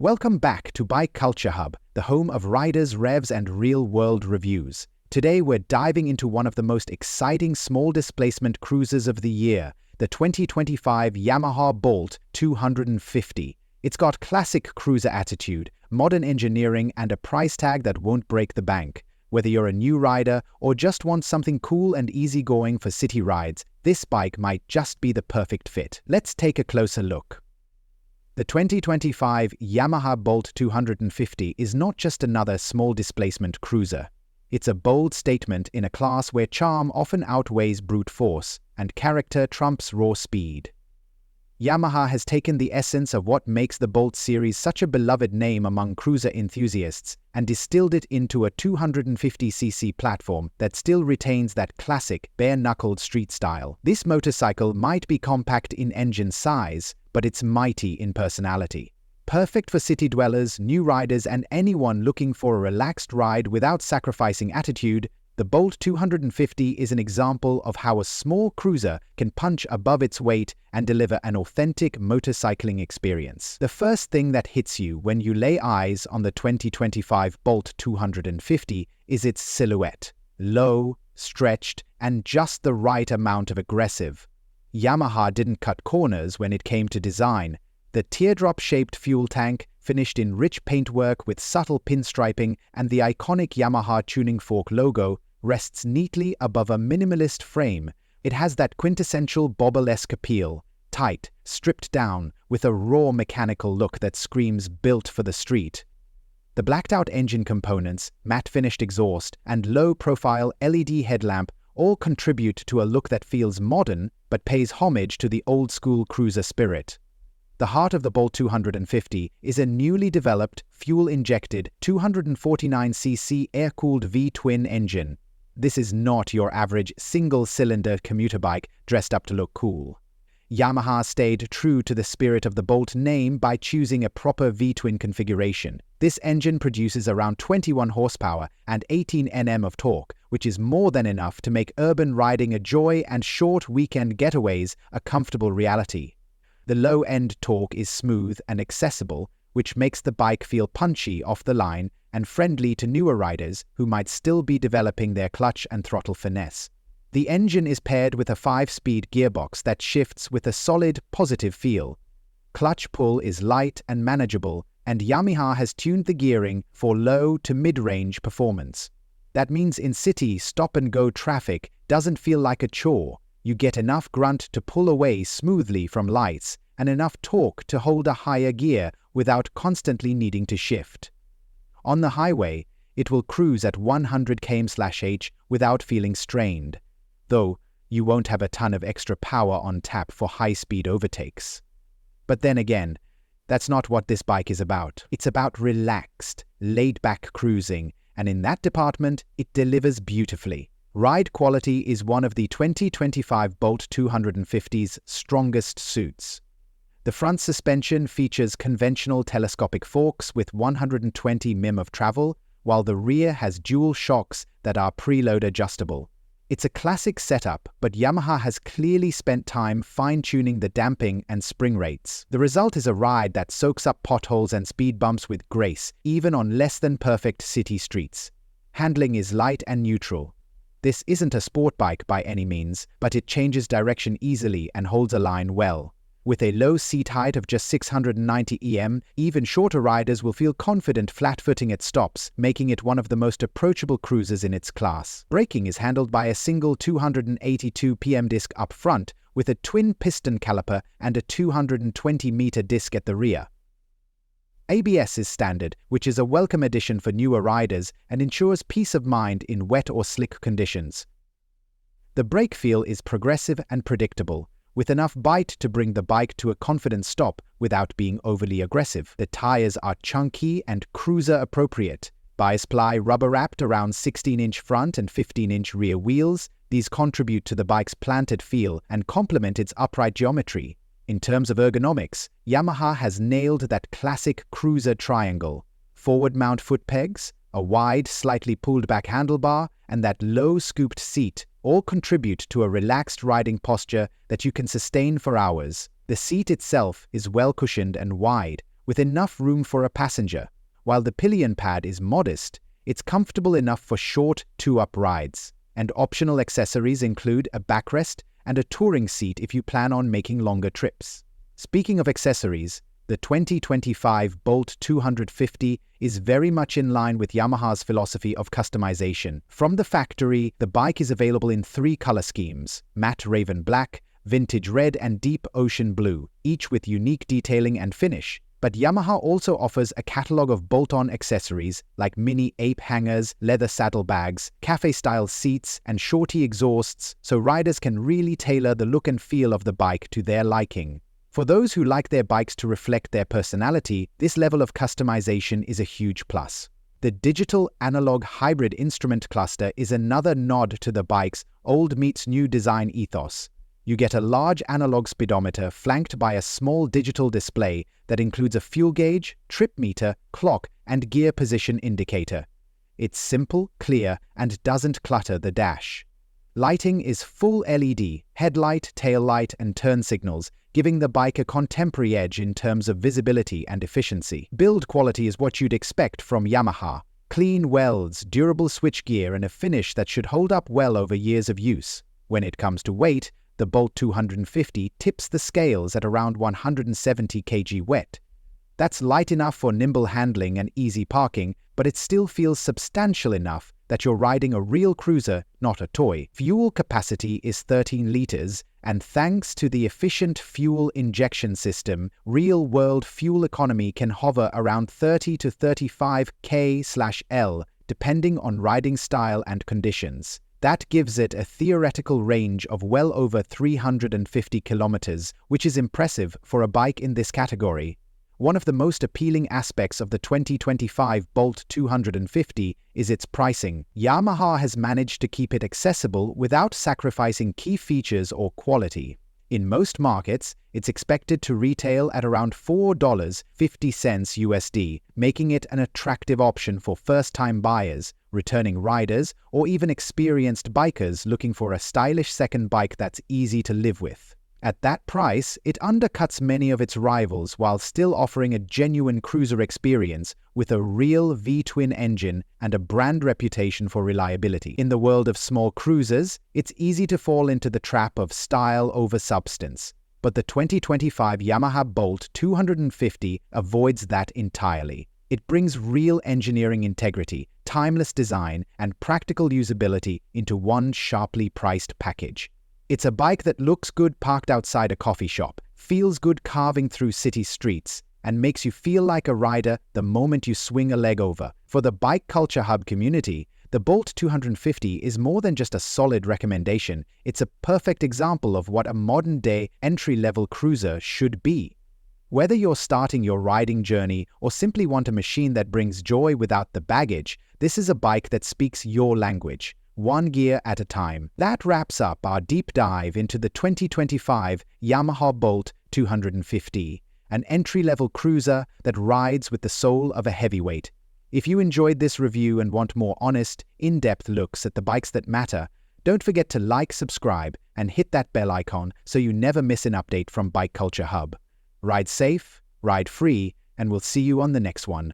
Welcome back to Bike Culture Hub, the home of riders, revs, and real-world reviews. Today we're diving into one of the most exciting small displacement cruisers of the year, the 2025 Yamaha Bolt 250. It's got classic cruiser attitude, modern engineering, and a price tag that won't break the bank. Whether you're a new rider or just want something cool and easygoing for city rides, this bike might just be the perfect fit. Let's take a closer look. The 2025 Yamaha Bolt 250 is not just another small displacement cruiser. It's a bold statement in a class where charm often outweighs brute force and character trumps raw speed. Yamaha has taken the essence of what makes the Bolt series such a beloved name among cruiser enthusiasts and distilled it into a 250cc platform that still retains that classic, bare-knuckled street style. This motorcycle might be compact in engine size, but it's mighty in personality. Perfect for city dwellers, new riders, and anyone looking for a relaxed ride without sacrificing attitude, the Bolt 250 is an example of how a small cruiser can punch above its weight and deliver an authentic motorcycling experience. The first thing that hits you when you lay eyes on the 2025 Bolt 250 is its silhouette. Low, stretched, and just the right amount of aggressive. Yamaha didn't cut corners when it came to design. The teardrop-shaped fuel tank, finished in rich paintwork with subtle pinstriping, and the iconic Yamaha tuning fork logo, rests neatly above a minimalist frame. It has that quintessential bobble-esque appeal, tight, stripped down, with a raw mechanical look that screams built for the street. The blacked-out engine components, matte-finished exhaust, and low-profile LED headlamp all contribute to a look that feels modern but pays homage to the old-school cruiser spirit. The heart of the Bolt 250 is a newly developed, fuel-injected 249cc air-cooled V-twin engine. This is not your average single-cylinder commuter bike dressed up to look cool. Yamaha stayed true to the spirit of the Bolt name by choosing a proper V-twin configuration. This engine produces around 21 horsepower and 18 Nm of torque, which is more than enough to make urban riding a joy and short weekend getaways a comfortable reality. The low-end torque is smooth and accessible, which makes the bike feel punchy off the line and friendly to newer riders who might still be developing their clutch and throttle finesse. The engine is paired with a 5-speed gearbox that shifts with a solid, positive feel. Clutch pull is light and manageable, and Yamaha has tuned the gearing for low to mid-range performance. That means in city stop-and-go traffic doesn't feel like a chore. You get enough grunt to pull away smoothly from lights and enough torque to hold a higher gear without constantly needing to shift. On the highway, it will cruise at 100 km/h without feeling strained, though you won't have a ton of extra power on tap for high-speed overtakes. But then again, that's not what this bike is about. It's about relaxed, laid-back cruising, and in that department, it delivers beautifully. Ride quality is one of the 2025 Bolt 250's strongest suits. The front suspension features conventional telescopic forks with 120 mm of travel, while the rear has dual shocks that are preload adjustable. It's a classic setup, but Yamaha has clearly spent time fine-tuning the damping and spring rates. The result is a ride that soaks up potholes and speed bumps with grace, even on less-than-perfect city streets. Handling is light and neutral. This isn't a sport bike by any means, but it changes direction easily and holds a line well. With a low seat height of just 690 em, even shorter riders will feel confident flat-footing at stops, making it one of the most approachable cruisers in its class. Braking is handled by a single 282 pm disc up front, with a twin piston caliper and a 220-meter disc at the rear. ABS is standard, which is a welcome addition for newer riders and ensures peace of mind in wet or slick conditions. The brake feel is progressive and predictable, with enough bite to bring the bike to a confident stop without being overly aggressive. The tires are chunky and cruiser-appropriate. Bi-Sply rubber-wrapped around 16-inch front and 15-inch rear wheels. These contribute to the bike's planted feel and complement its upright geometry. In terms of ergonomics, Yamaha has nailed that classic cruiser triangle. Forward mount foot pegs, a wide, slightly pulled-back handlebar, and that low-scooped seat all contribute to a relaxed riding posture that you can sustain for hours. The seat itself is well-cushioned and wide, with enough room for a passenger. While the pillion pad is modest, it's comfortable enough for short two-up rides. And optional accessories include a backrest and a touring seat if you plan on making longer trips. Speaking of accessories, the 2025 Bolt 250 is very much in line with Yamaha's philosophy of customization. From the factory, the bike is available in 3 color schemes: matte raven black, vintage red, and deep ocean blue, each with unique detailing and finish. But Yamaha also offers a catalog of bolt-on accessories like mini ape hangers, leather saddlebags, cafe-style seats, and shorty exhausts, so riders can really tailor the look and feel of the bike to their liking. For those who like their bikes to reflect their personality, this level of customization is a huge plus. The digital-analog hybrid instrument cluster is another nod to the bike's old meets new design ethos. You get a large analog speedometer flanked by a small digital display that includes a fuel gauge, trip meter, clock, and gear position indicator. It's simple, clear, and doesn't clutter the dash. Lighting is full LED, headlight, tail light, and turn signals, giving the bike a contemporary edge in terms of visibility and efficiency. Build quality is what you'd expect from Yamaha. Clean welds, durable switchgear, and a finish that should hold up well over years of use. When it comes to weight, the Bolt 250 tips the scales at around 170 kg wet. That's light enough for nimble handling and easy parking, but it still feels substantial enough that you're riding a real cruiser, not a toy. Fuel capacity is 13 liters, and thanks to the efficient fuel injection system, real-world fuel economy can hover around 30 to 35 kcal, depending on riding style and conditions. That gives it a theoretical range of well over 350 kilometers, which is impressive for a bike in this category. One of the most appealing aspects of the 2025 Bolt 250 is its pricing. Yamaha has managed to keep it accessible without sacrificing key features or quality. In most markets, it's expected to retail at around $4.50 USD, making it an attractive option for first-time buyers, returning riders, or even experienced bikers looking for a stylish second bike that's easy to live with. At that price, it undercuts many of its rivals while still offering a genuine cruiser experience with a real V-twin engine and a brand reputation for reliability. In the world of small cruisers, it's easy to fall into the trap of style over substance, but the 2025 Yamaha Bolt 250 avoids that entirely. It brings real engineering integrity, timeless design, and practical usability into one sharply priced package. It's a bike that looks good parked outside a coffee shop, feels good carving through city streets, and makes you feel like a rider the moment you swing a leg over. For the Bike Culture Hub community, the Bolt 250 is more than just a solid recommendation, it's a perfect example of what a modern-day entry-level cruiser should be. Whether you're starting your riding journey or simply want a machine that brings joy without the baggage, this is a bike that speaks your language, one gear at a time. That wraps up our deep dive into the 2025 Yamaha Bolt 250, an entry-level cruiser that rides with the soul of a heavyweight. If you enjoyed this review and want more honest, in-depth looks at the bikes that matter, don't forget to like, subscribe, and hit that bell icon so you never miss an update from Bike Culture Hub. Ride safe, ride free, and we'll see you on the next one.